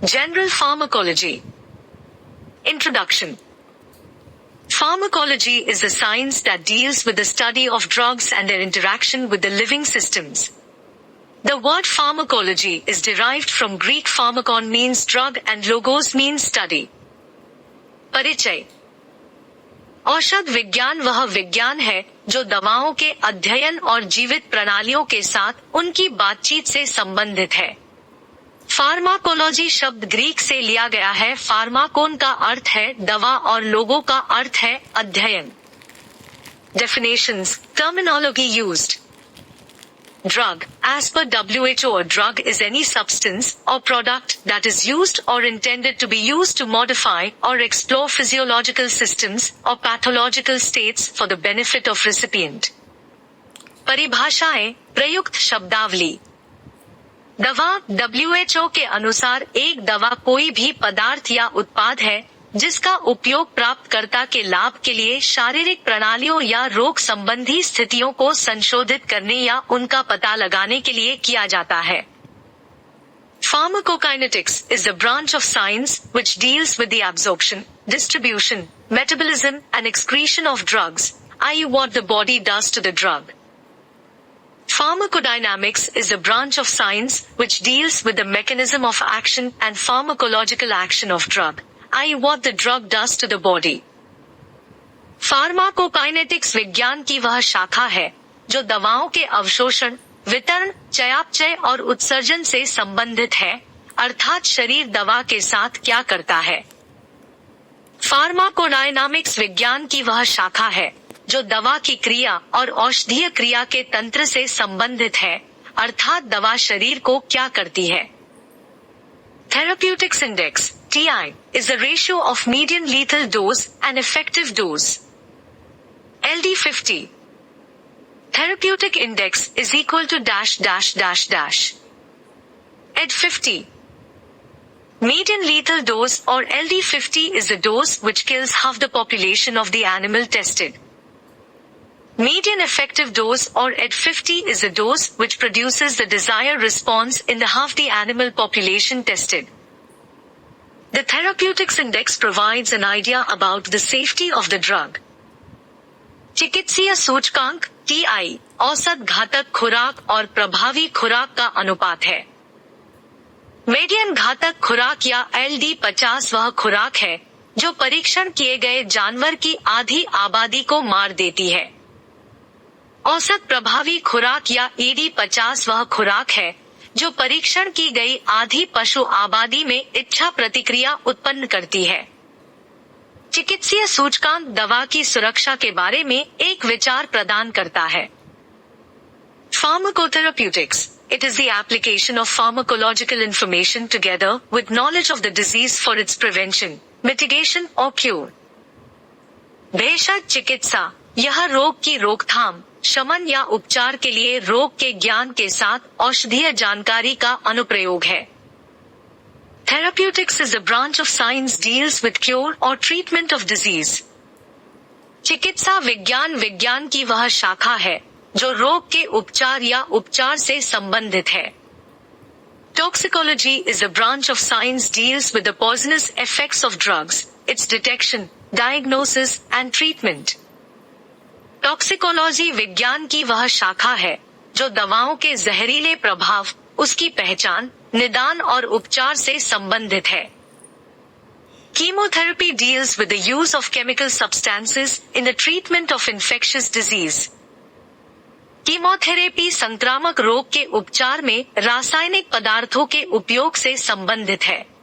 General pharmacology. Introduction. Pharmacology is the science that deals with the study of drugs and their interaction with the living systems. The word pharmacology is derived from Greek pharmakon means drug and logos means study. परिचय. औषध विज्ञान वह विज्ञान है जो दवाओं के अध्ययन और जीवित प्रणालियों के साथ उनकी बातचीत से संबंधित है. फार्माकोलॉजी शब्द ग्रीक से लिया गया है. फार्माकोन का अर्थ है दवा और लोगो का अर्थ है अध्ययन. Definitions, terminology used. Drug. As per WHO, a drug is any substance or product that is used or intended to be used to modify or explore physiological systems or pathological states for the benefit of recipient. परिभाषाएं, प्रयुक्त शब्दावली. दवा. WHO के अनुसार एक दवा कोई भी पदार्थ या उत्पाद है जिसका उपयोग प्राप्तकर्ता के लाभ के लिए शारीरिक प्रणालियों या रोग संबंधी स्थितियों को संशोधित करने या उनका पता लगाने के लिए किया जाता है. Pharmacokinetics is a branch of science which deals with the absorption, distribution, metabolism and excretion of drugs, i.e. what the body does to the drug. Pharmacodynamics is a branch of science which deals with the mechanism of action and pharmacological action of drug, i.e. what the drug does to the body. Pharmacokinetics विज्ञान की वह शाखा है जो दवाओं के अवशोषण, वितरण, चयापचय और उत्सर्जन से संबंधित है, अर्थात शरीर दवा के साथ क्या करता है. फार्माकोडायनामिक्स विज्ञान की वह शाखा है जो दवा की क्रिया और औषधीय क्रिया के तंत्र से संबंधित है, अर्थात दवा शरीर को क्या करती है. Therapeutics Index (TI) is the ratio of median lethal dose and effective dose. LD50. Therapeutic index is equal to dash dash dash dash. ED50. Median lethal dose or LD50 is the dose which kills half the population of the animal tested. Median effective dose or ED50 is the dose which produces the desired response in the half the animal population tested. The therapeutics index provides an idea about the safety of the drug. चिकित्सीय सूचकांक TI औसत घातक खुराक और प्रभावी खुराक का अनुपात है. मीडियन घातक खुराक या LD50 वह खुराक है जो परीक्षण किए गए जानवर की आधी आबादी को मार देती है. औसत प्रभावी खुराक या ED50 वह खुराक है जो परीक्षण की गई आधी पशु आबादी में इच्छा प्रतिक्रिया उत्पन्न करती है. चिकित्सीय सूचकांक दवा की सुरक्षा के बारे में एक विचार प्रदान करता है. Pharmacotherapeutics. It is the application of pharmacological information together with knowledge of the disease for its prevention, mitigation or cure. भेषज चिकित्सा. यह रोग की रोकथाम, शमन या उपचार के लिए रोग के ज्ञान के साथ औषधीय जानकारी का अनुप्रयोग है. Therapeutics is a branch of science deals with cure or treatment of disease. चिकित्सा विज्ञान विज्ञान की वह शाखा है जो रोग के उपचार या उपचार से संबंधित है. Toxicology is a branch of science deals with the poisonous effects of drugs, its detection, diagnosis and treatment. Toxicology विज्ञान की वह शाखा है जो दवाओं के जहरीले प्रभाव, उसकी पहचान, निदान और उपचार से संबंधित है. Chemotherapy deals with the use of chemical substances in the treatment of infectious disease. Chemotherapy संक्रामक रोग के उपचार में रासायनिक पदार्थों के उपयोग से संबंधित है.